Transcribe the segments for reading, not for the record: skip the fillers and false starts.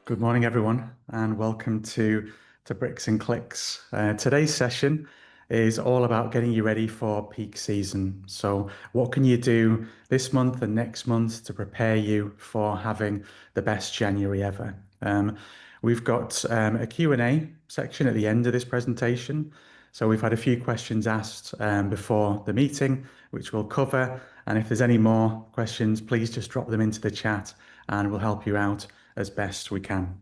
Good morning, everyone, and welcome to Bricks and Clicks. Today's session is all about getting you ready for peak season. So, what can you do this month and next month to prepare you for having the best January ever? We've got a Q&A section at the end of this presentation. So, we've had a few questions asked before the meeting, which we'll cover. And if there's any more questions, please just drop them into the chat and we'll help you out as best we can.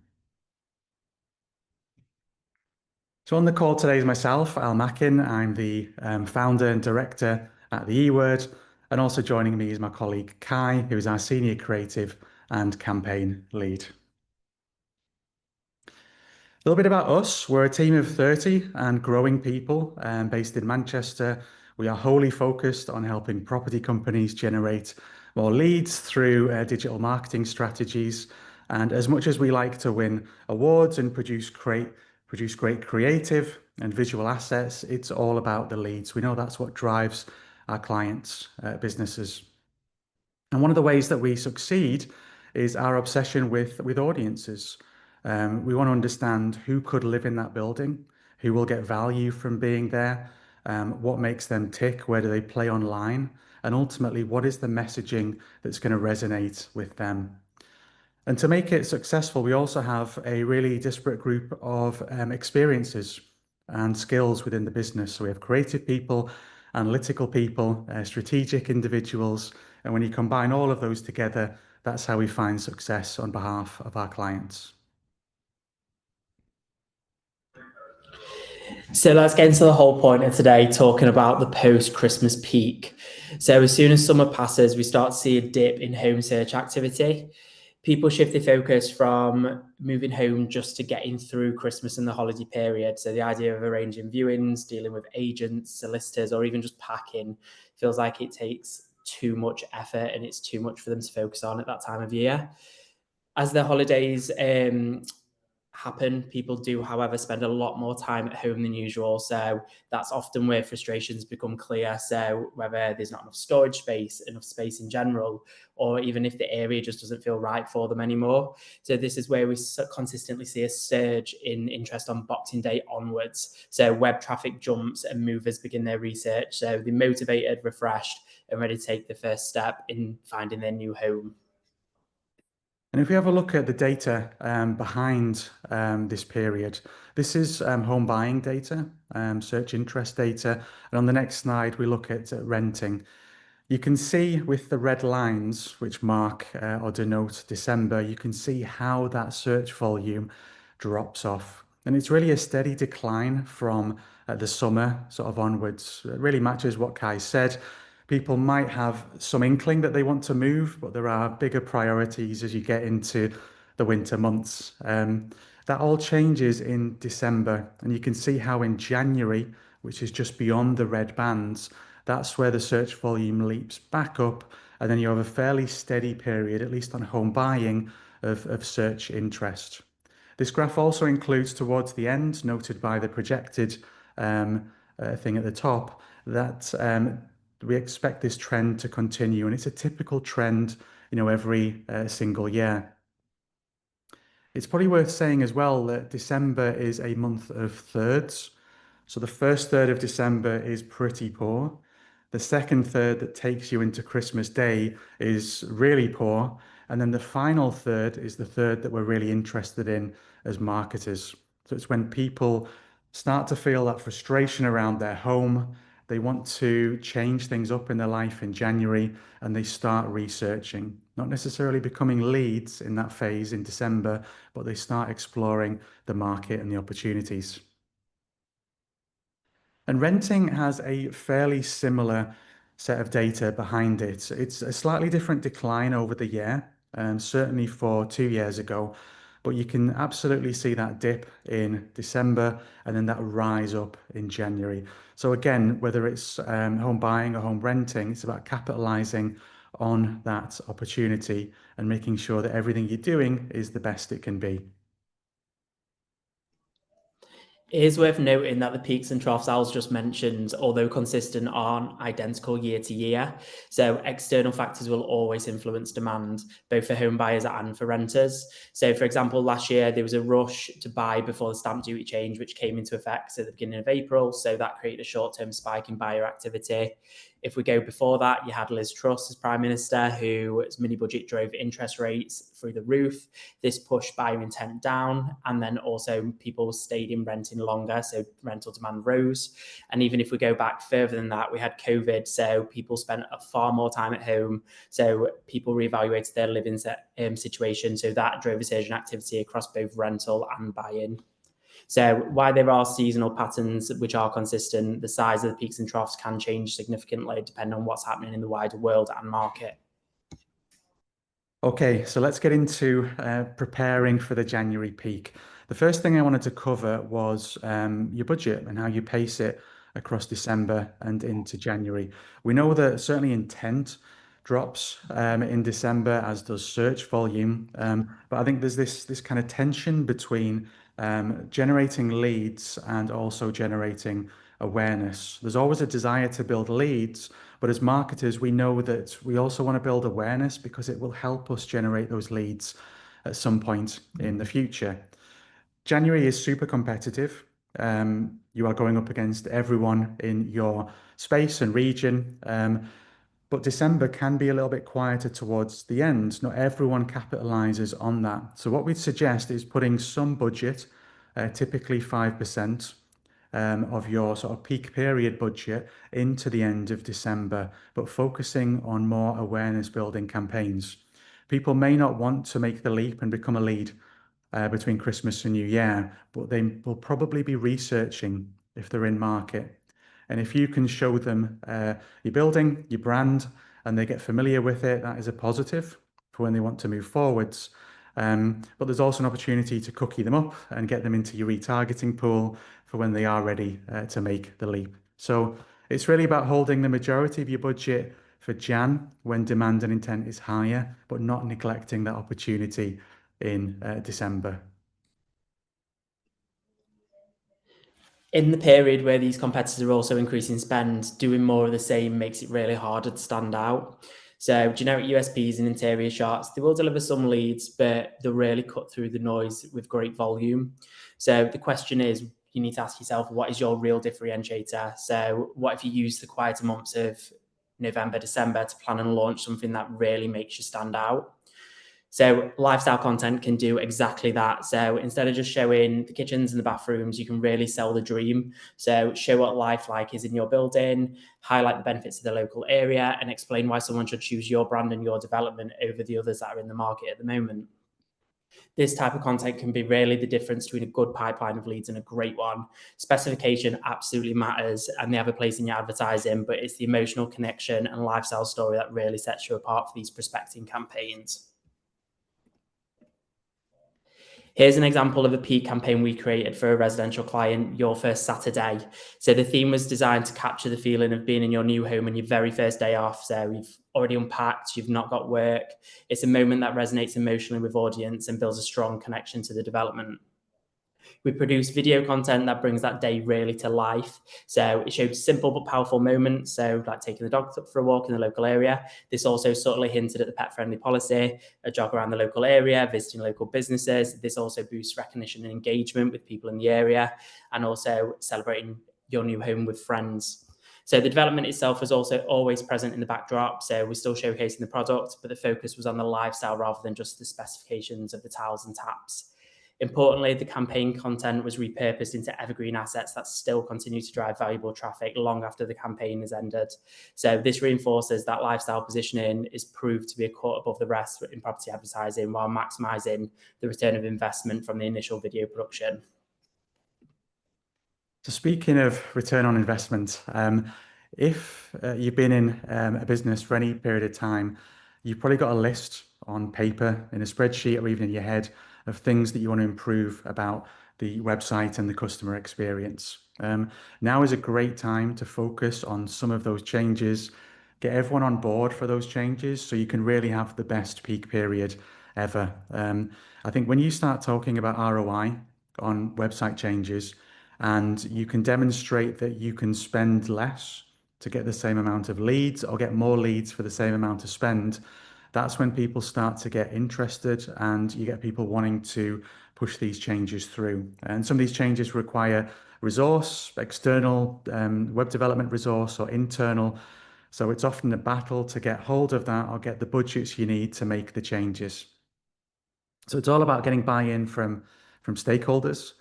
So on the call today is myself, Al Mackin. I'm the founder and director at the eWord, and also joining me is my colleague Kai, who is our senior creative and campaign lead. A little bit about us. We're a team of 30 and growing people based in Manchester. We are wholly focused on helping property companies generate more leads through digital marketing strategies. And as much as we like to win awards and produce great creative and visual assets, it's all about the leads. We know that's what drives our clients' businesses. And one of the ways that we succeed is our obsession with audiences. We want to understand who could live in that building, who will get value from being there, what makes them tick, where do they play online, and ultimately, what is the messaging that's going to resonate with them. And to make it successful, we also have a really disparate group of experiences and skills within the business. So we have creative people, analytical people, strategic individuals. And when you combine all of those together, that's how we find success on behalf of our clients. So let's get into the whole point of today, talking about the post-Christmas peak. So as soon as summer passes, we start to see a dip in home search activity. People shift their focus from moving home just to getting through Christmas and the holiday period. So the idea of arranging viewings, dealing with agents, solicitors, or even just packing feels like it takes too much effort and it's too much for them to focus on at that time of year. As the holidays happen, people do, however, spend a lot more time at home than usual. So that's often where frustrations become clear. So whether there's not enough storage space, enough space in general, or even if the area just doesn't feel right for them anymore. So this is where we consistently see a surge in interest on Boxing Day onwards. So web traffic jumps and movers begin their research. So they're motivated, refreshed, and ready to take the first step in finding their new home. And if we have a look at the data behind this period, this is home buying data, search interest data. And on the next slide, we look at renting. You can see with the red lines, which mark or denote December, you can see how that search volume drops off. And it's really a steady decline from the summer sort of onwards. It really matches what Kai said. People might have some inkling that they want to move, but there are bigger priorities as you get into the winter months. That all changes in December, and you can see how in January, which is just beyond the red bands, that's where the search volume leaps back up, and then you have a fairly steady period, at least on home buying, of search interest. This graph also includes towards the end, noted by the projected thing at the top, that we expect this trend to continue, and it's a typical trend, every single year. It's probably worth saying as well that December is a month of thirds. So the first third of December is pretty poor. The second third that takes you into Christmas Day is really poor. And then the final third is the third that we're really interested in as marketers. So it's when people start to feel that frustration around their home. They want to change things up in their life in January and they start researching, not necessarily becoming leads in that phase in December, but they start exploring the market and the opportunities. And renting has a fairly similar set of data behind it. It's a slightly different decline over the year, certainly for 2 years ago, but you can absolutely see that dip in December and then that rise up in January. So again, whether it's home buying or home renting, it's about capitalizing on that opportunity and making sure that everything you're doing is the best it can be. It is worth noting that the peaks and troughs Al's just mentioned, although consistent, aren't identical year to year. So external factors will always influence demand, both for home buyers and for renters. So, for example, last year there was a rush to buy before the stamp duty change, which came into effect at the beginning of April. So that created a short-term spike in buyer activity. If we go before that, you had Liz Truss as Prime Minister, whose mini budget drove interest rates through the roof. This pushed buyer intent down, and then also people stayed in renting longer, so rental demand rose. And even if we go back further than that, we had COVID, so people spent far more time at home, so people reevaluated their living situation, so that drove a surge in activity across both rental and buy-in. So while there are seasonal patterns which are consistent, the size of the peaks and troughs can change significantly depending on what's happening in the wider world and market. Okay, so let's get into preparing for the January peak. The first thing I wanted to cover was your budget and how you pace it across December and into January. We know that certainly intent drops in December, as does search volume. But I think there's this kind of tension between generating leads and also generating awareness. There's always a desire to build leads, but as marketers, we know that we also want to build awareness because it will help us generate those leads at some point in the future. January is super competitive. You are going up against everyone in your space and region. But December can be a little bit quieter towards the end. Not everyone capitalizes on that. So what we'd suggest is putting some budget, typically 5%, of your sort of peak period budget into the end of December, but focusing on more awareness building campaigns. People may not want to make the leap and become a lead between Christmas and New Year, but they will probably be researching if they're in market. And if you can show them your building, your brand, and they get familiar with it, that is a positive for when they want to move forwards. But there's also an opportunity to cookie them up and get them into your retargeting pool for when they are ready to make the leap. So it's really about holding the majority of your budget for Jan when demand and intent is higher, but not neglecting that opportunity in December. In the period where these competitors are also increasing spend, doing more of the same makes it really harder to stand out. So generic USPs and interior shots, they will deliver some leads, but they'll really cut through the noise with great volume. So the question is, you need to ask yourself, what is your real differentiator? So what if you use the quieter months of November, December to plan and launch something that really makes you stand out? So lifestyle content can do exactly that. So instead of just showing the kitchens and the bathrooms, you can really sell the dream. So show what life like is in your building, highlight the benefits of the local area, and explain why someone should choose your brand and your development over the others that are in the market at the moment. This type of content can be really the difference between a good pipeline of leads and a great one. Specification absolutely matters and they have a place in your advertising, but it's the emotional connection and lifestyle story that really sets you apart for these prospecting campaigns. Here's an example of a peak campaign we created for a residential client, Your First Saturday. So the theme was designed to capture the feeling of being in your new home on your very first day off. So you've already unpacked, you've not got work. It's a moment that resonates emotionally with audience and builds a strong connection to the development. We produce video content that brings that day really to life. So it showed simple but powerful moments. So like taking the dog for a walk in the local area. This also subtly hinted at the pet friendly policy, a jog around the local area, visiting local businesses. This also boosts recognition and engagement with people in the area and also celebrating your new home with friends. So the development itself was also always present in the backdrop. So we're still showcasing the product, but the focus was on the lifestyle rather than just the specifications of the towels and taps. Importantly, the campaign content was repurposed into evergreen assets that still continue to drive valuable traffic long after the campaign is ended. So this reinforces that lifestyle positioning is proved to be a cut above the rest in property advertising while maximising the return of investment from the initial video production. So speaking of return on investment, if you've been in a business for any period of time, you've probably got a list on paper, in a spreadsheet, or even in your head of things that you want to improve about the website and the customer experience. Now is a great time to focus on some of those changes, get everyone on board for those changes so you can really have the best peak period ever. I think when you start talking about ROI on website changes, and you can demonstrate that you can spend less to get the same amount of leads or get more leads for the same amount of spend, that's when people start to get interested and you get people wanting to push these changes through. And some of these changes require resource, external web development resource or internal. So it's often a battle to get hold of that or get the budgets you need to make the changes. So it's all about getting buy-in from stakeholders.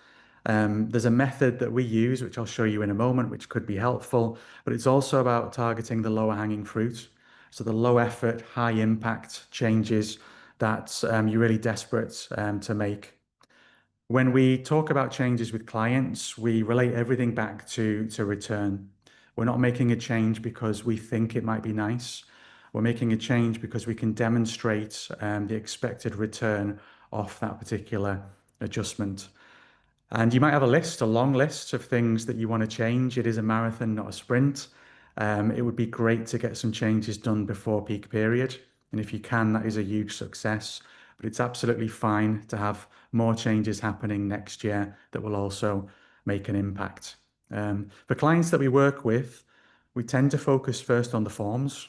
There's a method that we use, which I'll show you in a moment, which could be helpful, but it's also about targeting the lower hanging fruit. So the low effort, high impact changes that you're really desperate to make. When we talk about changes with clients, we relate everything back to return. We're not making a change because we think it might be nice. We're making a change because we can demonstrate the expected return off that particular adjustment. And you might have a list, a long list of things that you want to change. It is a marathon, not a sprint. It would be great to get some changes done before peak period. And if you can, that is a huge success. But it's absolutely fine to have more changes happening next year that will also make an impact. For clients that we work with, we tend to focus first on the forms.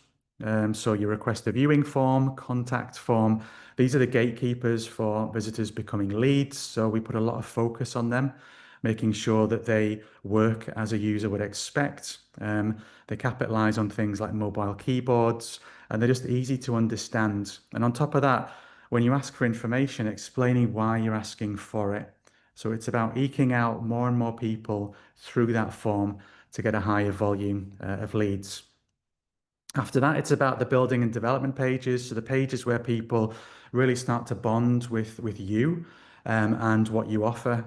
So your request a viewing form, contact form, these are the gatekeepers for visitors becoming leads. So we put a lot of focus on them, making sure that they work as a user would expect. They capitalize on things like mobile keyboards, and they're just easy to understand. And on top of that, when you ask for information, explaining why you're asking for it. So it's about eking out more and more people through that form to get a higher volume of leads. After that, it's about the building and development pages. So the pages where people really start to bond with you and what you offer.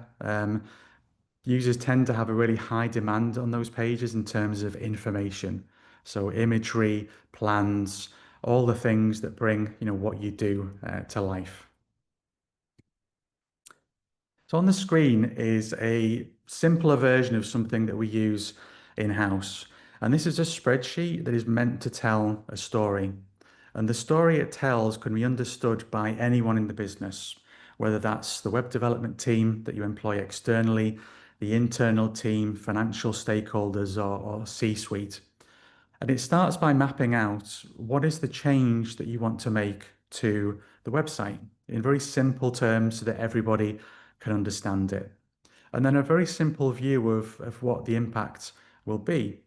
Users tend to have a really high demand on those pages in terms of information. So imagery, plans, all the things that bring, what you do to life. So on the screen is a simpler version of something that we use in-house. And this is a spreadsheet that is meant to tell a story. And the story it tells can be understood by anyone in the business, whether that's the web development team that you employ externally, the internal team, financial stakeholders, or C-suite. And it starts by mapping out what is the change that you want to make to the website in very simple terms so that everybody can understand it. And then a very simple view of what the impact will be.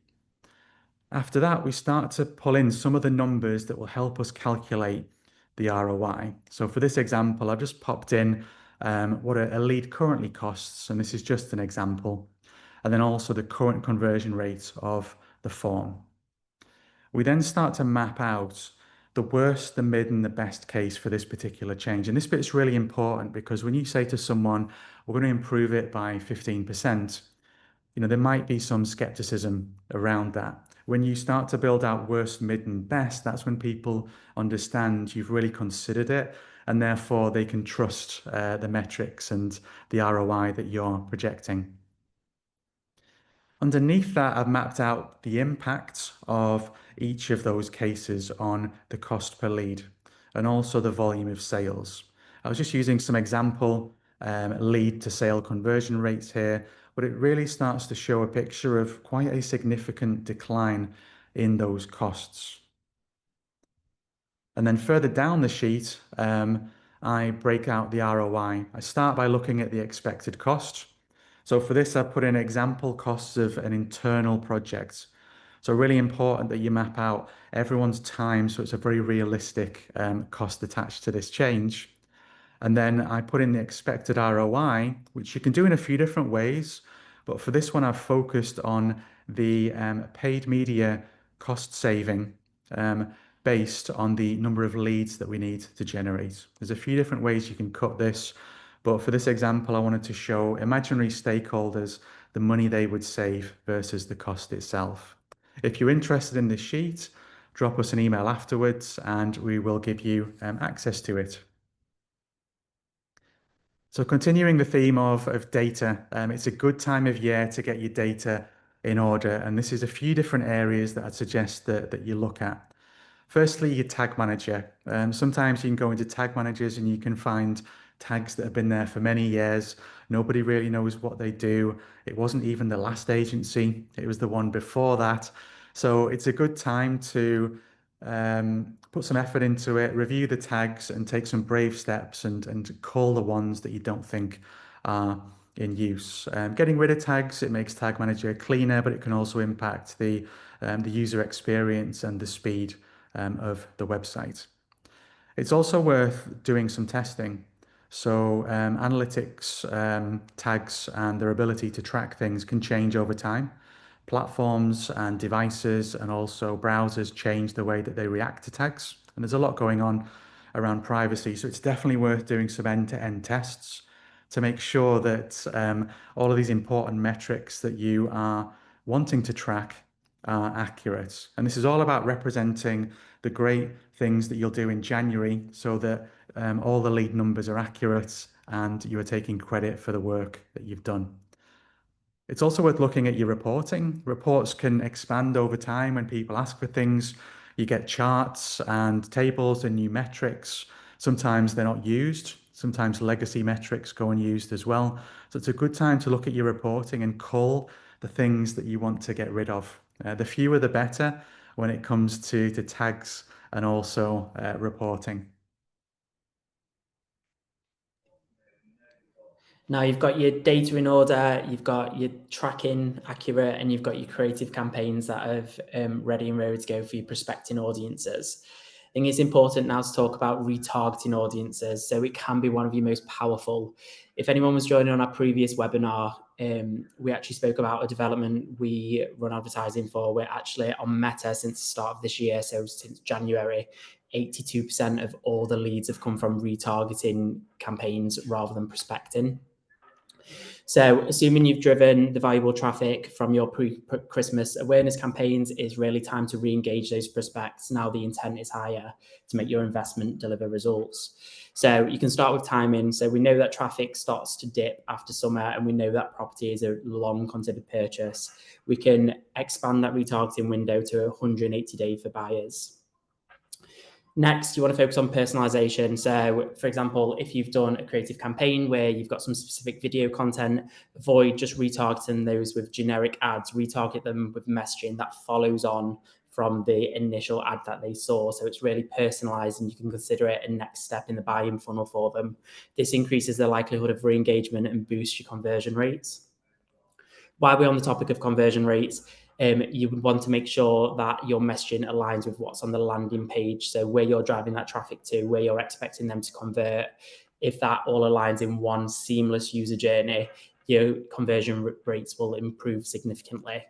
After that, we start to pull in some of the numbers that will help us calculate the ROI. So for this example, I've just popped in what a lead currently costs, and this is just an example, and then also the current conversion rate of the form. We then start to map out the worst, the mid, and the best case for this particular change. And this bit is really important because when you say to someone, we're going to improve it by 15%, there might be some skepticism around that. When you start to build out worst, mid, and best, that's when people understand you've really considered it, and therefore they can trust the metrics and the ROI that you're projecting. Underneath that, I've mapped out the impact of each of those cases on the cost per lead and also the volume of sales. I was just using some example lead to sale conversion rates here, but it really starts to show a picture of quite a significant decline in those costs. And then further down the sheet, I break out the ROI. I start by looking at the expected cost. So for this, I put in example costs of an internal project. So really important that you map out everyone's time so it's a very realistic cost attached to this change. And then I put in the expected ROI, which you can do in a few different ways. But for this one, I've focused on the paid media cost saving based on the number of leads that we need to generate. There's a few different ways you can cut this. But for this example, I wanted to show imaginary stakeholders the money they would save versus the cost itself. If you're interested in this sheet, drop us an email afterwards and we will give you access to it. So continuing the theme of data, it's a good time of year to get your data in order. And this is a few different areas that I'd suggest that you look at. Firstly, your tag manager. Sometimes you can go into tag managers and you can find tags that have been there for many years. Nobody really knows what they do. It wasn't even the last agency, it was the one before that. So it's a good time to put some effort into it, review the tags, and take some brave steps and call the ones that you don't think are in use. Getting rid of tags, it makes Tag Manager cleaner, but it can also impact the user experience and the speed of the website. It's also worth doing some testing. So analytics, tags, and their ability to track things can change over time. Platforms and devices and also browsers change the way that they react to tags. And there's a lot going on around privacy. So it's definitely worth doing some end-to-end tests to make sure that all of these important metrics that you are wanting to track are accurate. And this is all about representing the great things that you'll do in January so that all the lead numbers are accurate and you are taking credit for the work that you've done. It's also worth looking at your reporting. Reports can expand over time when people ask for things. You get charts and tables and new metrics. Sometimes they're not used. Sometimes legacy metrics go unused as well. So it's a good time to look at your reporting and cull the things that you want to get rid of. The fewer the better when it comes to tags and also reporting. Now you've got your data in order, you've got your tracking accurate, and you've got your creative campaigns that are ready and ready to go for your prospecting audiences. I think it's important now to talk about retargeting audiences. So it can be one of your most powerful. If anyone was joining on our previous webinar, we actually spoke about a development we run advertising for. We're actually on Meta since the start of this year. So since January, 82% of all the leads have come from retargeting campaigns rather than prospecting. So assuming you've driven the valuable traffic from your pre-Christmas awareness campaigns, it's really time to re-engage those prospects. Now the intent is higher to make your investment deliver results. So you can start with timing. So we know that traffic starts to dip after summer, and we know that property is a long considered purchase. We can expand that retargeting window to 180 days for buyers. Next, you want to focus on personalization. So, for example, if you've done a creative campaign where you've got some specific video content, avoid just retargeting those with generic ads, retarget them with messaging that follows on from the initial ad that they saw. So it's really personalized, and you can consider it a next step in the buying funnel for them. This increases the likelihood of re-engagement and boosts your conversion rates. While we're on the topic of conversion rates, you would want to make sure that your messaging aligns with what's on the landing page. So where you're driving that traffic to, where you're expecting them to convert. If that all aligns in one seamless user journey, your conversion rates will improve significantly.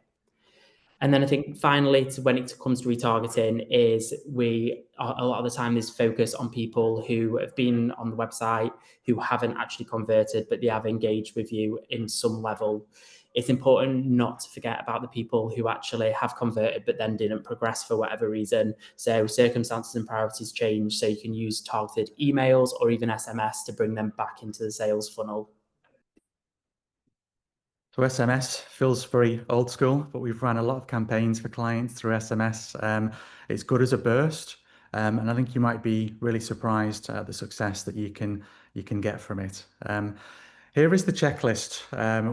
And then I think finally, when it comes to retargeting, is a lot of the time is focus on people who have been on the website, who haven't actually converted, but they have engaged with you in some level. It's important not to forget about the people who actually have converted, but then didn't progress for whatever reason. So circumstances and priorities change. So you can use targeted emails or even SMS to bring them back into the sales funnel. So SMS feels very old school, but we've run a lot of campaigns for clients through SMS. It's good as a burst, and I think you might be really surprised at the success that you can get from it. Here is the checklist.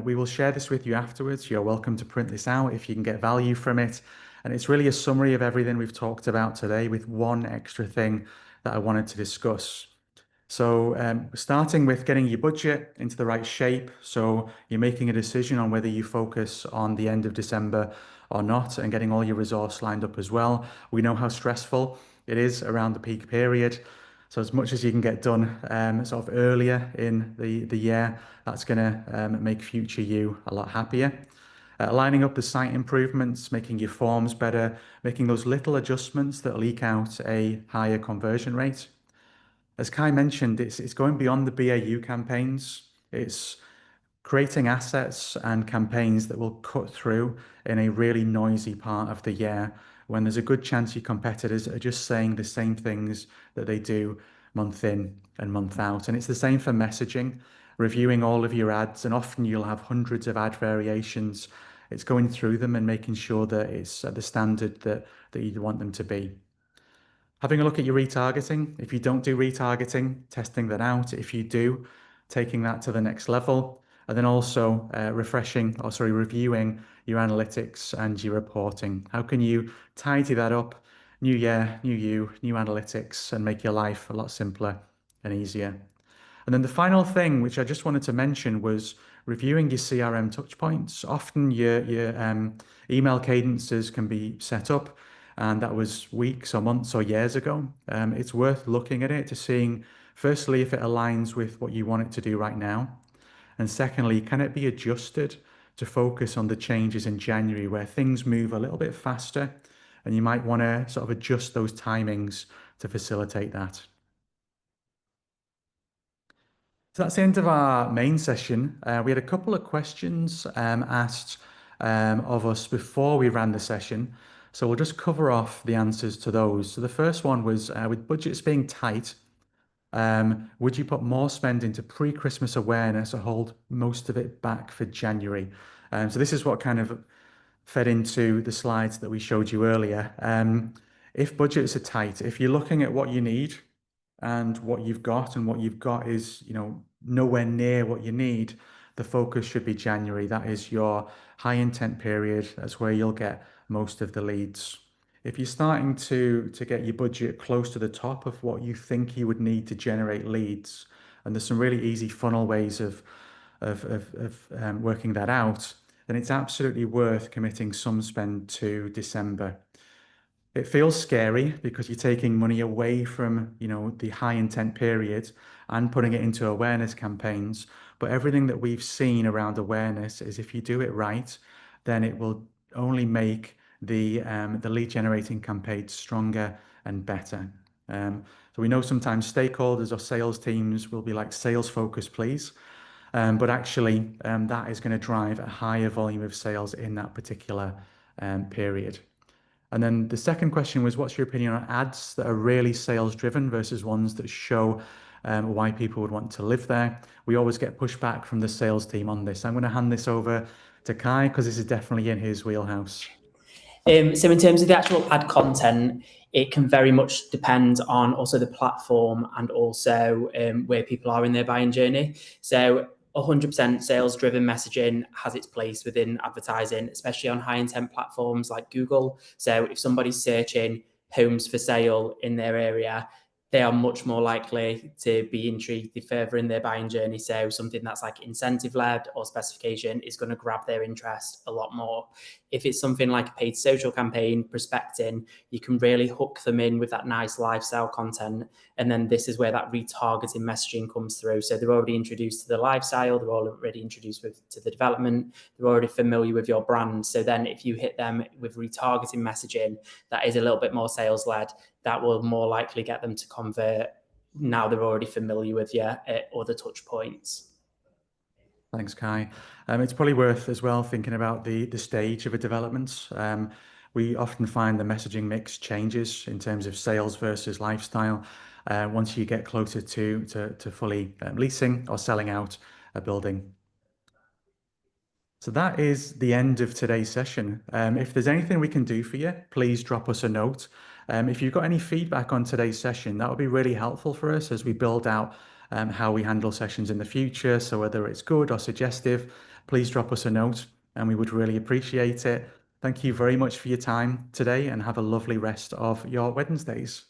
We will share this with you afterwards. You're welcome to print this out if you can get value from it. And it's really a summary of everything we've talked about today with one extra thing that I wanted to discuss. So starting with getting your budget into the right shape. So you're making a decision on whether you focus on the end of December or not, and getting all your resource lined up as well. We know how stressful it is around the peak period. So as much as you can get done sort of earlier in the year, that's going to make future you a lot happier. Lining up the site improvements, making your forms better, making those little adjustments that leak out a higher conversion rate. As Kai mentioned, it's going beyond the BAU campaigns. It's creating assets and campaigns that will cut through in a really noisy part of the year when there's a good chance your competitors are just saying the same things that they do month in and month out. And it's the same for messaging, reviewing all of your ads, and often you'll have hundreds of ad variations. It's going through them and making sure that it's at the standard that you want them to be. Having a look at your retargeting. If you don't do retargeting, testing that out. If you do, taking that to the next level. And then also reviewing your analytics and your reporting. How can you tidy that up? New year, new you, new analytics, and make your life a lot simpler and easier. And then the final thing, which I just wanted to mention, was reviewing your CRM touch points. Often your email cadences can be set up, and that was weeks or months or years ago. It's worth looking at it to seeing, firstly, if it aligns with what you want it to do right now. And secondly, can it be adjusted to focus on the changes in January where things move a little bit faster? And you might want to sort of adjust those timings to facilitate that. So that's the end of our main session. We had a couple of questions asked of us before we ran the session. So we'll just cover off the answers to those. So the first one was with budgets being tight, would you put more spend into pre-Christmas awareness or hold most of it back for January? So this is what kind of fed into the slides that we showed you earlier. If budgets are tight, if you're looking at what you need and what you've got, and what you've got is, nowhere near what you need, the focus should be January. That is your high intent period. That's where you'll get most of the leads. If you're starting to get your budget close to the top of what you think you would need to generate leads, and there's some really easy funnel ways of working that out, then it's absolutely worth committing some spend to December. It feels scary because you're taking money away from, the high intent period and putting it into awareness campaigns. But everything that we've seen around awareness is if you do it right, then it will only make the lead generating campaigns stronger and better. So we know sometimes stakeholders or sales teams will be like, sales focus, please. But actually, that is going to drive a higher volume of sales in that particular period. And then the second question was, what's your opinion on ads that are really sales driven versus ones that show why people would want to live there? We always get pushback from the sales team on this. I'm going to hand this over to Kai because this is definitely in his wheelhouse. So in terms of the actual ad content, it can very much depend on also the platform and also where people are in their buying journey. So 100% sales driven messaging has its place within advertising, especially on high intent platforms like Google. So if somebody's searching homes for sale in their area, they are much more likely to be intrigued further in their buying journey. So something that's like incentive led or specification is going to grab their interest a lot more. If it's something like a paid social campaign, prospecting, you can really hook them in with that nice lifestyle content. And then this is where that retargeting messaging comes through. So they're already introduced to the lifestyle, they're already introduced to the development, they're already familiar with your brand. So then if you hit them with retargeting messaging, that is a little bit more sales led, that will more likely get them to convert. Now they're already familiar with you at other touch points. Thanks, Kai. It's probably worth as well thinking about the stage of a development. We often find the messaging mix changes in terms of sales versus lifestyle once you get closer to fully leasing or selling out a building. So that is the end of today's session. If there's anything we can do for you, please drop us a note. If you've got any feedback on today's session, that would be really helpful for us as we build out how we handle sessions in the future. So whether it's good or suggestive, please drop us a note and we would really appreciate it. Thank you very much for your time today and have a lovely rest of your Wednesdays.